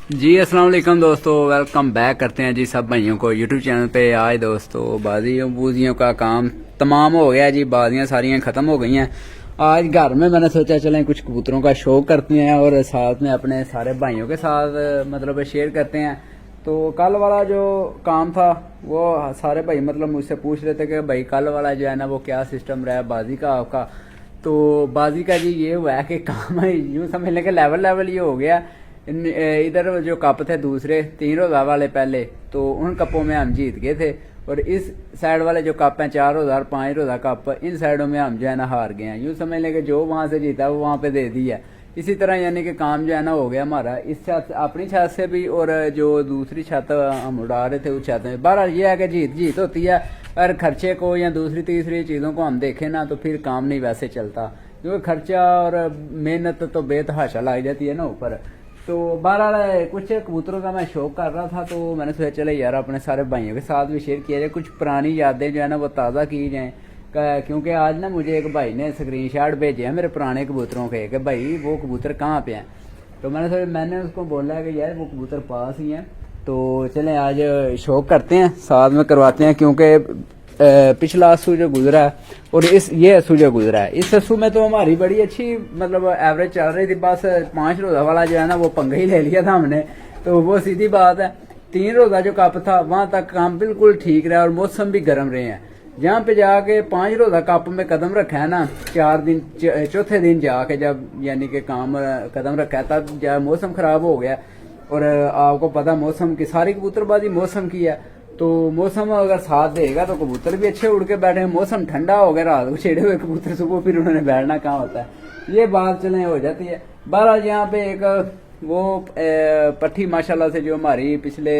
जी अस्सलाम वालेकुम दोस्तों, वेलकम बैक करते हैं जी सब भाइयों को यूट्यूब चैनल पे। आज दोस्तों बाजियों बूजियों का काम तमाम हो गया जी, बाजियां सारियां ख़त्म हो गई हैं। आज घर में मैंने सोचा चलें कुछ कबूतरों का शौक करते हैं और साथ में अपने सारे भाइयों के साथ मतलब शेयर करते हैं। तो कल वाला जो काम था वो सारे भाई मतलब मुझसे पूछ रहे थे कि भाई कल वाला जो है ना वो क्या सिस्टम रहा है बाजी का आपका। तो बाजी का जी ये हुआ है कि काम है यूँ समझ लें कि लेवल लेवल ये हो गया। इधर जो कप थे दूसरे 3 रोज़ा वाले पहले, तो उन कपों में हम जीत गए थे। और इस साइड वाले जो कप हैं 4 रोज़ा और 5 रोज़ा कप, इन साइडों में हम जो है ना हार गए हैं। यूँ समझ लें कि जो वहाँ से जीता वो वहाँ पे दे दिया। इसी तरह यानी कि काम जो है ना हो गया हमारा इस छत अपनी छत से भी, और जो दूसरी छत हम उड़ा रहे थे उस छत में। बहरहाल ये है कि जीत जीत होती है। अगर खर्चे को या दूसरी तीसरी चीज़ों को हम देखें ना तो फिर काम नहीं वैसे चलता, क्योंकि खर्चा और मेहनत तो बेतहाशा लग जाती है ना ऊपर। तो बहरहाल कुछ कबूतरों का मैं शौक कर रहा था, तो मैंने सोचा चले यार अपने सारे भाइयों के साथ भी शेयर किया जाए, कुछ पुरानी यादें जो है ना वो ताज़ा की जाएँ। क्योंकि आज ना मुझे एक भाई ने स्क्रीन शॉट भेजे हैं मेरे पुराने कबूतरों के कि भाई वो कबूतर कहाँ पे हैं। तो मैंने उसको बोला कि यार वो कबूतर पास ही हैं, तो चलें आज शौक करते हैं साथ में करवाते हैं। क्योंकि पिछला अस्सू जो गुजरा है और ये अस्सू जो गुजरा है, इस अस्सू में तो हमारी बड़ी अच्छी मतलब एवरेज चल रही थी। बस 5 रोज़ा वाला जो है ना वो पंगा ही ले लिया था हमने, तो वो सीधी बात है। 3 रोज़ा जो कप था वहाँ तक काम बिल्कुल ठीक रहा और मौसम भी गर्म रहे हैं। जहाँ पे जाके 5 रोज़ा कप में कदम रखा है ना, 4 दिन चौथे दिन जाके जब यानी कि काम कदम रखा है तब जब मौसम ख़राब हो गया। और आपको पता मौसम की सारी कबूतरबाजी मौसम की है, तो मौसम अगर साथ देगा तो कबूतर भी अच्छे उड़ के बैठे। मौसम ठंडा हो गया, रात को छेड़े हुए कबूतर सुबह फिर उन्होंने बैठना कहाँ होता है, ये बात चलें हो जाती है। बहरहाल यहाँ पे एक वो पट्टी माशाल्लाह से जो हमारी पिछले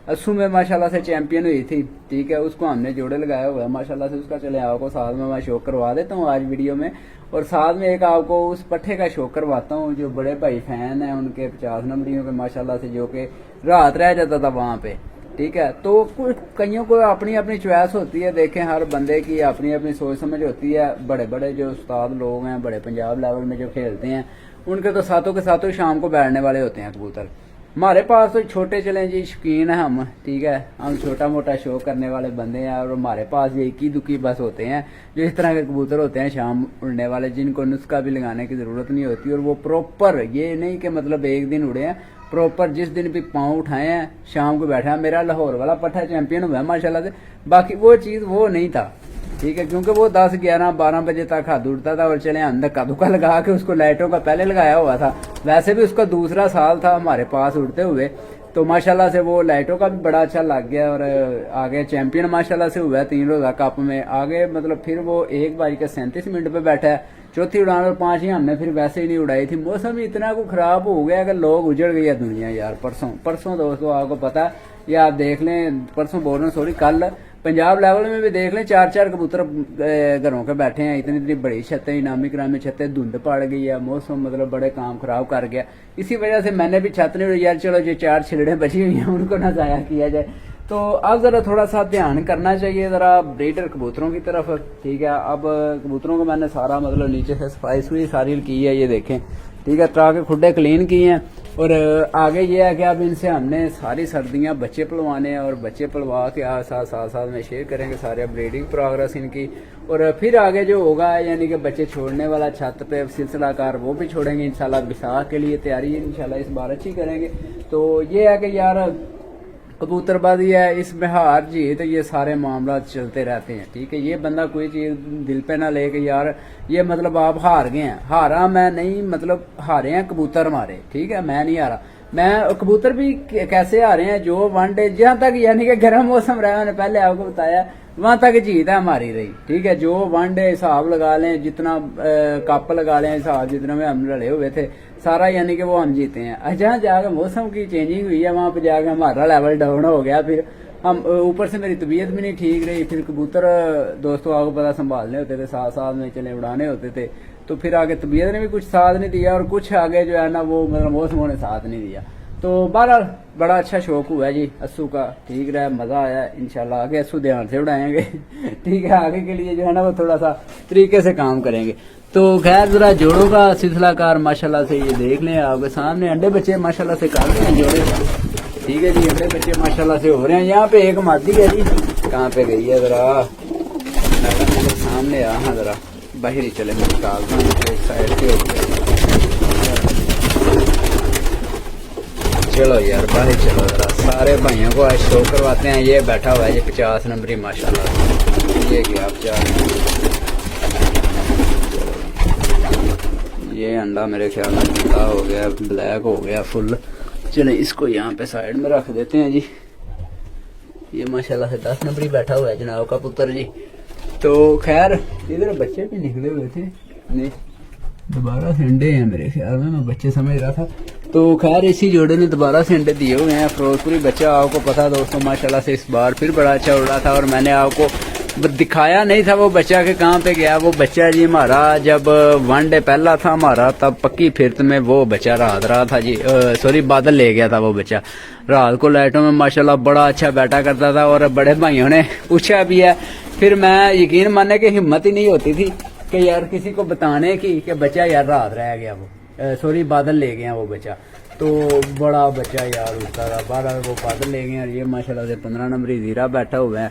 अस्सू में माशाल्लाह से चैंपियन हुई थी, ठीक है, उसको हमने जोड़े लगाया हुआ है माशाल्लाह से। उसका चले आपको साथ में मैं शौक करवा देता हूँ आज वीडियो में, और साथ में एक आपको उस पट्ठे का शौक करवाता हूँ जो बड़े भाई फैन हैं उनके 50 नंबरियों के माशाल्लाह से, जो कि रात रह जाता था वहाँ पे, ठीक है। तो कुछ कईयों को अपनी अपनी चॉइस होती है, देखें हर बंदे की अपनी अपनी सोच समझ होती है। बड़े बड़े जो उस्ताद लोग हैं बड़े पंजाब लेवल में जो खेलते हैं उनके तो सातों के सातों शाम को बैठने वाले होते हैं कबूतर। हमारे पास तो छोटे चलें जी शौकीन है हम, ठीक है, हम छोटा मोटा शो करने वाले बंदे हैं। और हमारे पास ये इक्की दुक्की बस होते हैं जो इस तरह के कबूतर होते हैं शाम उड़ने वाले, जिनको नुस्खा भी लगाने की ज़रूरत नहीं होती। और वो प्रॉपर ये नहीं कि मतलब एक दिन उड़े हैं, प्रॉपर जिस दिन भी पाँव उठाए हैं शाम को बैठा है। मेरा लाहौर वाला पट्ठा चैंपियन हुआ है माशाल्लाह से, बाकी वो चीज़ वो नहीं था, ठीक है, क्योंकि वो 10, 11, 12 बजे तक हाथ उड़ता था। और चले हम धक्का धुक्का लगा के उसको लाइटों का पहले लगाया हुआ था, वैसे भी उसका दूसरा साल था हमारे पास उड़ते हुए, तो माशाल्लाह से वो लाइटों का भी बड़ा अच्छा लग गया। और आगे चैंपियन माशाल्लाह से हुआ है 3 रोज़ा कप में आगे। मतलब फिर वो 1:37 पे बैठा है, चौथी उड़ान और 5 ही हमने फिर वैसे ही नहीं उड़ाई थी। मौसम इतना को ख़राब हो गया कि लोग उजड़ गई है दुनिया यार। परसों दोस्तों आपको पता है, या आप देख लें, परसों बोल रहे सॉरी कल पंजाब लेवल में भी देख लें 4-4 कबूतर घरों के बैठे हैं। इतनी इतनी बड़ी छतें, इनामी करामी छतें, धुंध पड़ गई है, मौसम मतलब बड़े काम खराब कर गया। इसी वजह से मैंने भी छत नहीं उड़ी यार, चलो जो 4 छिलड़ें बची हुई हैं उनको ना ज़ाया किया जाए। तो अब ज़रा थोड़ा सा ध्यान करना चाहिए ज़रा ब्रीडर कबूतरों की तरफ, ठीक है। अब कबूतरों को मैंने सारा मतलब नीचे से सफाई सुई सारी की है, ये देखें, ठीक है, तरह के खुड्डे क्लीन किए हैं। और आगे ये है कि अब इनसे हमने सारी सर्दियां बच्चे पलवाने हैं, और बच्चे पलवा के साथ में शेयर करेंगे सारे ब्रीडिंग प्रोग्रेस इनकी। और फिर आगे जो होगा यानी कि बच्चे छोड़ने वाला छत पे सिलसिला कार वो भी छोड़ेंगे इंशाल्लाह। विसाख के लिए तैयारी इंशाल्लाह इस बार अच्छी करेंगे। तो ये है कि यार कबूतरबाजी है, इसमें हार जीत ये सारे मामला चलते रहते हैं, ठीक है। ये बंदा कोई चीज़ दिल पे ना ले कि यार ये मतलब आप हार गए हैं, हारा मैं नहीं, मतलब हारे हैं कबूतर हमारे, ठीक है, मैं नहीं हारा। मैं कबूतर भी कैसे हारे हैं जो 1 डे जहाँ तक यानी कि गर्म मौसम रहा, मैंने पहले आपको बताया, वहाँ तक जीत है हमारी रही, ठीक है। जो 1 डे हिसाब लगा लें, जितना कप लगा लें हिसाब जितना में हम लड़े हुए थे सारा, यानी कि वो हम जीते हैं। जहाँ जाकर मौसम की चेंजिंग हुई है वहाँ पे जाकर हमारा लेवल डाउन हो गया। फिर हम ऊपर से मेरी तबीयत भी नहीं ठीक रही, फिर कबूतर दोस्तों आपको पता संभालने होते थे, साथ साथ में चले उड़ाने होते थे, तो फिर आगे तबीयत ने भी कुछ साथ नहीं दिया और कुछ आगे जो है ना वो मतलब मौसमों ने साथ नहीं दिया। तो बहरहाल बड़ा अच्छा शौक हुआ है जी अस्सू का, ठीक रहा, मज़ा आया। इंशाल्लाह आगे अस्सू ध्यान से उड़ाएंगे ठीक है, आगे के लिए जो है ना वो थोड़ा सा तरीके से काम करेंगे। तो खैर ज़रा जोड़ों का सिलसिलाकार माशाल्लाह से ये देख लें, आपके सामने अंडे बच्चे माशाल्लाह से कर रहे हैं जोड़े, ठीक है जी, अंडे बच्चे माशाल्लाह से हो रहे हैं। यहाँ पे एक मादी है जी, कहाँ पे गई है ज़रा सामने आ, हाँ ज़रा बाहर ही चले, मैं निकालता हूँ एक साइड से हो गया। चलो यार बाहर चलो ज़रा, सारे भाइयों को आज शो करवाते हैं। ये बैठा हुआ है ये 50 नंबरी माशाल्लाह, ये क्या आप चार, ये अंडा मेरे ख्याल में नीला हो गया, ब्लैक हो गया फुल। चले इसको यहाँ पे साइड में रख देते हैं जी। ये माशाल्लाह से 10 नंबरी बैठा हुआ है जनाब का पुत्र जी। तो खैर इधर बच्चे भी निकले हुए थे, नहीं दोबारा से अंडे हैं मेरे ख्याल में, मैं बच्चे समझ रहा था। तो खैर इसी जोड़े ने दोबारा से अंडे दिए हुए हैं। फिरोजपुरी बच्चा आपको पता दोस्तों माशाल्लाह से इस बार फिर बड़ा अच्छा उड़ा था, और मैंने आपको दिखाया नहीं था वो बच्चा के कहाँ पे गया। वो बच्चा जी हमारा जब वनडे पहला था हमारा, तब पक्की फिरत में वो बच्चा रात रहा था जी, सॉरी बादल ले गया था वो बच्चा। रात को लाइटों में माशाल्लाह बड़ा अच्छा बैठा करता था, और बड़े भाइयों ने पूछा भी है, फिर मैं यकीन मानने की हिम्मत ही नहीं होती थी कि यार किसी को बताने की कि बच्चा यार रात रह गया, वो सॉरी बादल ले गया वो बच्चा। तो बड़ा बच्चा यार उठता था, 12 वो बादल ले गए। और ये माशाल्लाह से 15 नंबरी जीरा बैठा हुआ है,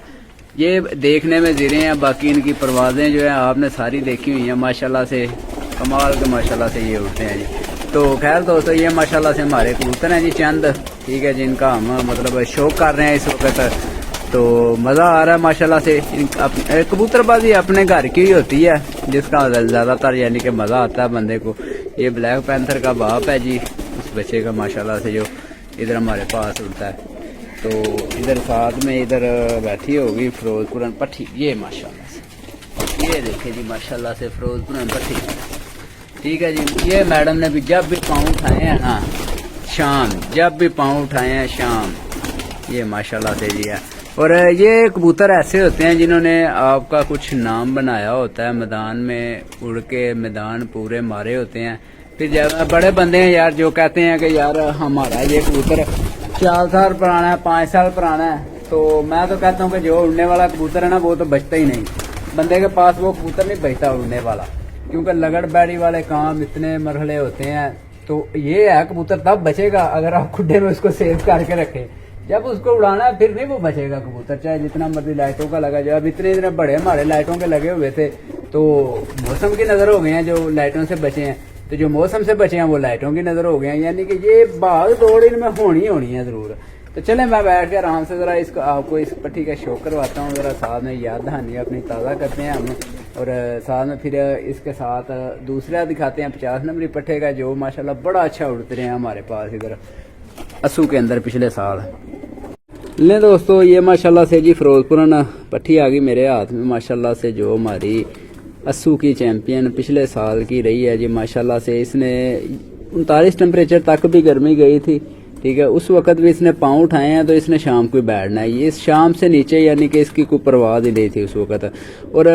ये देखने में जीरे हैं, बाकी इनकी परवाजें जो है आपने सारी देखी हुई हैं माशाल्लाह से, कमाल के माशाल्लाह से ये उठते हैं जी। तो खैर दोस्तों ये माशाल्लाह से हमारे कबूतर हैं जी चंद, ठीक है, जिनका हम मतलब शौक कर रहे हैं इस वक्त। तो मज़ा आ रहा है माशाल्लाह से। कबूतरबाजी अपने घर की ही होती है, जिसका ज़्यादातर यानी कि मज़ा आता है बंदे को। ये ब्लैक पैंथर का बाप है जी उस बच्चे का माशाल्लाह से, जो इधर हमारे पास उड़ता है। तो इधर साथ में इधर बैठी होगी फिरोजपुरन पट्टी, ये माशाल्लाह से, ये देखे जी माशाल्लाह से फिरोजपुरन पट्टी, ठीक है जी। ये मैडम ने भी जब भी पाँव उठाए हैं ना शाम, जब भी पाँव उठाए हैं शाम, ये माशाल्लाह से जी है। और ये कबूतर ऐसे होते हैं जिन्होंने आपका कुछ नाम बनाया होता है, मैदान में उड़ के मैदान पूरे मारे होते हैं। फिर जब बड़े बंदे हैं यार जो कहते हैं कि यार हमारा ये कबूतर 4 साल पुराना है, 5 साल पुराना है, तो मैं तो कहता हूँ कि जो उड़ने वाला कबूतर है ना वो तो बचता ही नहीं, बंदे के पास वो कबूतर नहीं बचता उड़ने वाला, क्योंकि लगड़ बैड़ी वाले काम इतने मरहले होते हैं। तो ये है कबूतर तब बचेगा अगर आप खुड्डे में उसको सेव करके रखें, जब उसको उड़ाना है फिर नहीं वो बचेगा कबूतर, चाहे जितना मर्जी लाइटों का लगा जाए। अब इतने बड़े हमारे लाइटों के लगे हुए थे, तो मौसम की नज़र हो गए हैं जो लाइटों से बचे हैं, तो जो मौसम से बचे हैं वो लाइटों की नज़र हो गए हैं, यानी कि ये भाग दौड़ इनमें होनी है ज़रूर। तो चलें मैं बैठ के आराम से ज़रा इसको आपको इस पट्टी का शौक करवाता हूँ, ज़रा साथ में याद दहानी अपनी ताज़ा करते हैं हम, और साथ में फिर इसके साथ दूसरा दिखाते हैं 50 नंबरी पट्टे का, जो माशाल्लाह बड़ा अच्छा उड़ते रहे हैं हमारे पास इधर अस्सू के अंदर पिछले साल। ले दोस्तों ये माशाल्लाह से जी फिरोजपुरन पट्टी आ गई मेरे हाथ में माशाल्लाह से, जो हमारी अस्सू की चैंपियन पिछले साल की रही है जी माशाल्लाह से। इसने 39 टेम्परेचर तक भी गर्मी गई थी, ठीक है, उस वक्त भी इसने पाँव उठाए हैं, तो इसने शाम को बैठना है, ये शाम से नीचे यानी कि इसकी कोई परवाह ही नहीं थी उस वक्त। और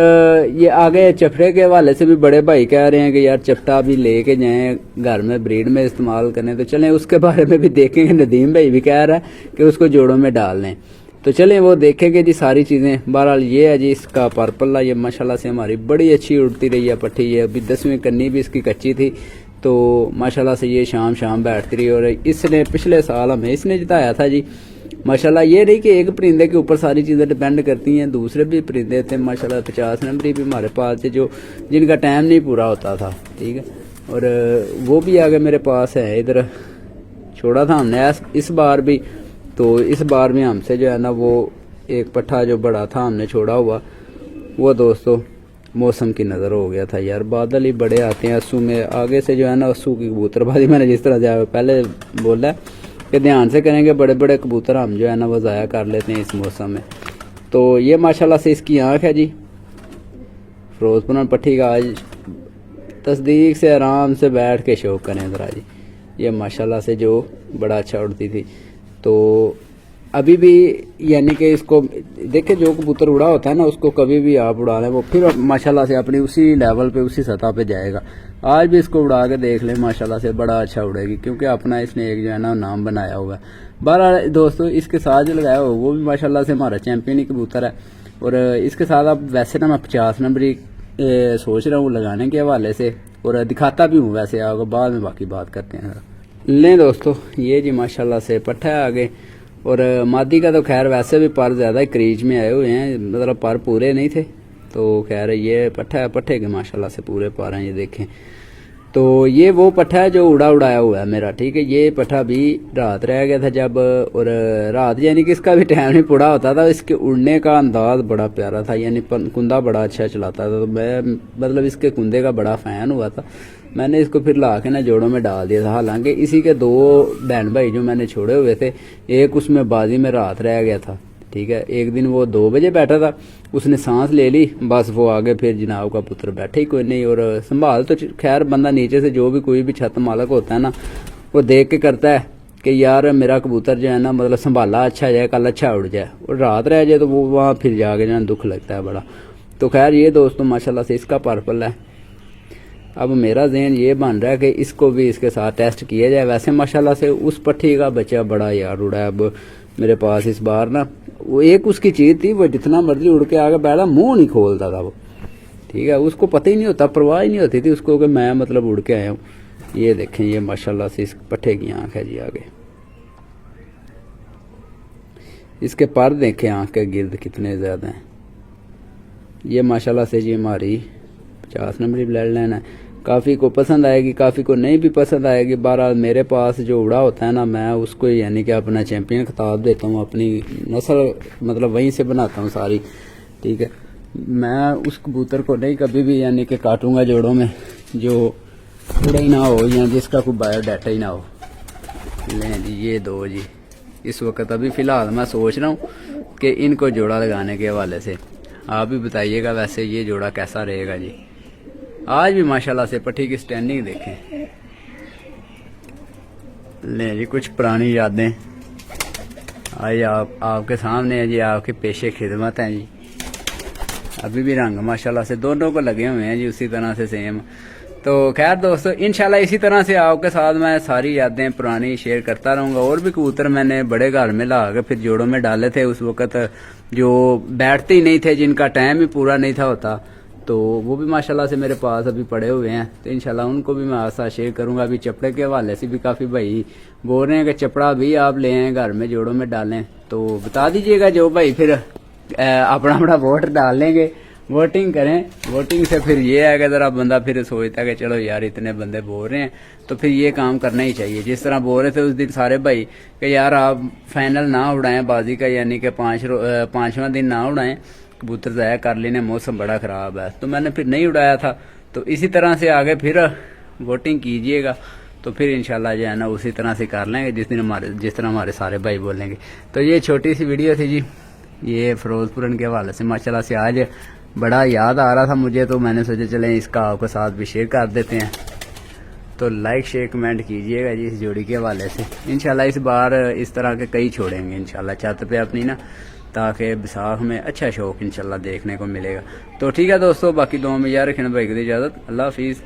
ये आगे चपटे के हवाले से भी बड़े भाई कह रहे हैं कि यार चपटा भी लेके जाएं घर में ब्रीड में इस्तेमाल करने, तो चलें उसके बारे में भी देखेंगे। नदीम भाई भी कह रहा है कि उसको जोड़ों में डाल लें, तो चलें वो देखेंगे जी सारी चीज़ें। बहरहाल ये है जी इसका पर्पल्ला, ये माशाल्लाह से हमारी बड़ी अच्छी उड़ती रही है पट्टी, ये अभी 10वीं कन्नी भी इसकी कच्ची थी, तो माशाल्लाह से ये शाम बैठती रही। और इसने पिछले साल हमें इसने जिताया था जी माशाल्लाह। ये नहीं कि एक परिंदे के ऊपर सारी चीज़ें डिपेंड करती हैं, दूसरे भी परिंदे थे माशाल्लाह। 50 नंबरी भी हमारे पास थे जो जिनका टाइम नहीं पूरा होता था, ठीक है, और वो भी आगे मेरे पास है। इधर छोड़ा था हमने इस बार भी, तो इस बार में हमसे जो है ना वो एक पट्ठा जो बड़ा था हमने छोड़ा हुआ, वो दोस्तों मौसम की नज़र हो गया था यार, बादल ही बड़े आते हैं अस्सू में। आगे से जो है ना अस्सू की कबूतरबाजी मैंने जिस तरह से पहले बोला कि ध्यान से करेंगे, बड़े बड़े कबूतर हम जो है ना वो ज़ाया कर लेते हैं इस मौसम में। तो ये माशाल्लाह से इसकी आँख है जी फिरोजपुरन पट्टी का, आज तस्दीक से आराम से बैठ के शौक करें ज़रा जी। ये माशाल्लाह से जो बड़ा अच्छा उड़ती थी, तो अभी भी यानी कि इसको देखिए, जो कबूतर उड़ा होता है ना उसको कभी भी आप उड़ा लें वो फिर माशाल्लाह से अपनी उसी लेवल पे उसी सतह पे जाएगा। आज भी इसको उड़ा के देख लें, माशाल्लाह से बड़ा अच्छा उड़ेगी, क्योंकि अपना इसने एक जो है ना नाम बनाया हुआ है। बहरहाल दोस्तों, इसके साथ जो लगाया हो वो भी माशाल्लाह से हमारा चैंपियन ही कबूतर है। और इसके साथ अब वैसे ना मैं 50 नंबर ही सोच रहा हूँ लगाने के हवाले से, और दिखाता भी हूँ वैसे आपको, बाद में बाकी बात करते हैं। लें दोस्तों, ये जी माशाल्लाह से पट्ठा है आगे, और मादी का तो खैर वैसे भी पर ज़्यादा क्रीज में आए हुए हैं, मतलब पर पूरे नहीं थे, तो खैर ये पट्ठा है, पट्ठे के माशाल्लाह से पूरे पर हैं, ये देखें। तो ये वो पट्ठा है जो उड़ाया हुआ है मेरा, ठीक है। ये पट्ठा भी रात रह गया था जब, और रात यानी कि इसका भी टाइम नहीं पूरा होता था। इसके उड़ने का अंदाज बड़ा प्यारा था, यानी कुंदा बड़ा अच्छा चलाता था, तो मैं मतलब इसके कुंदे का बड़ा फ़ैन हुआ था। मैंने इसको फिर ला के ना जोड़ों में डाल दिया था। हालांकि इसी के 2 बहन भाई जो मैंने छोड़े हुए थे, एक उसमें बाजी में रात रह गया था, ठीक है। एक दिन वो 2 बजे बैठा था, उसने सांस ले ली, बस वो आगे फिर जनाब का पुत्र बैठे ही कोई नहीं। और संभाल तो खैर बंदा नीचे से जो भी कोई भी छत मालक होता है ना, वो देख के करता है कि यार मेरा कबूतर जो है ना, मतलब संभाला अच्छा जाए, कल अच्छा उड़ जाए, और रात रह जाए तो वो वहाँ फिर जाके जो है दुख लगता है बड़ा। तो खैर ये दोस्तों माशाल्लाह से इसका पर्पल है। अब मेरा ज़हन ये बन रहा है कि इसको भी इसके साथ टेस्ट किया जाए। वैसे माशाल्लाह से उस पट्टी का बच्चा बड़ा यार उड़ा है। अब मेरे पास इस बार ना वो एक उसकी चीज़ थी, वो जितना मर्जी उड़ के आगे बैठा, मुंह नहीं खोलता था वो, ठीक है। उसको पता ही नहीं होता, परवाह ही नहीं होती थी उसको कि मैं मतलब उड़ के आया हूँ। ये देखें, ये माशाल्लाह से इस पट्टे की आँख है जी आगे, इसके पर देखें आँख के गिर्द कितने ज़्यादा हैं। ये माशाल्लाह से जी हमारी 50 नंबरी ब्लड लाइन है। काफ़ी को पसंद आएगी, काफ़ी को नहीं भी पसंद आएगी। बहरहाल मेरे पास जो उड़ा होता है ना, मैं उसको यानी कि अपना चैंपियन खिताब देता हूँ, अपनी नस्ल मतलब वहीं से बनाता हूँ सारी, ठीक है। मैं उस कबूतर को नहीं कभी भी यानी कि काटूंगा जोड़ों में जो उड़ा ही ना हो या जिसका कोई बायोडाटा ही ना हो। लें जी ये 2 जी, इस वक्त अभी फ़िलहाल मैं सोच रहा हूँ कि इनको जोड़ा लगाने के हवाले से आप भी बताइएगा वैसे ये जोड़ा कैसा रहेगा जी। आज भी माशाल्लाह से पट्टी की स्टैंडिंग देखें। ले जी कुछ पुरानी यादें आज आपके सामने है जी, आपके पेशे खिदमत हैं जी। अभी भी रंग माशाल्लाह से दोनों को लगे हुए हैं जी उसी तरह से सेम। तो खैर दोस्तों, इंशाल्लाह इसी तरह से आपके साथ मैं सारी यादें पुरानी शेयर करता रहूँगा। और भी कबूतर मैंने बड़े घर में ला के फिर जोड़ों में डाले थे उस वक़्त, जो बैठते ही नहीं थे, जिनका टाइम ही पूरा नहीं था होता, तो वो भी माशाल्लाह से मेरे पास अभी पड़े हुए हैं। तो इंशाल्लाह उनको भी मैं आशा शेयर करूंगा। अभी चपड़े के हवाले से भी काफ़ी भाई बोल रहे हैं कि चपड़ा भी आप ले आएँ घर में जोड़ों में डालें, तो बता दीजिएगा जो भाई, फिर अपना अपना वोट डाल लेंगे, वोटिंग करें। वोटिंग से फिर ये है कि ज़रा बंदा फिर सोचता है कि चलो यार इतने बंदे बोल रहे हैं तो फिर ये काम करना ही चाहिए। जिस तरह बोल रहे थे उस दिन सारे भाई कि यार आप फाइनल ना उड़ाएं बाजी का, यानी कि 5वां दिन ना उड़ाएं, कबूतर ज़ाया कर लेने, मौसम बड़ा ख़राब है, तो मैंने फिर नहीं उड़ाया था। तो इसी तरह से आगे फिर वोटिंग कीजिएगा, तो फिर इंशाल्लाह जो है ना उसी तरह से कर लेंगे जिस तरह हमारे सारे भाई बोलेंगे। तो ये छोटी सी वीडियो थी जी, ये फिरोजपुरन के हवाले से माशाल्लाह से आज बड़ा याद आ रहा था मुझे, तो मैंने सोचा चलें इसका आपके साथ भी शेयर कर देते हैं। तो लाइक शेयर कमेंट कीजिएगा जी इस जोड़ी के हवाले से। इंशाल्लाह इस बार इस तरह के कई छोड़ेंगे इंशाल्लाह छत पे अपनी ना, ताकि बैसाख में अच्छा शौक इंशाल्लाह देखने को मिलेगा। तो ठीक है दोस्तों, बाकी दुआ में यार रखना भाई की इजाज़त। अल्लाह हाफिज़।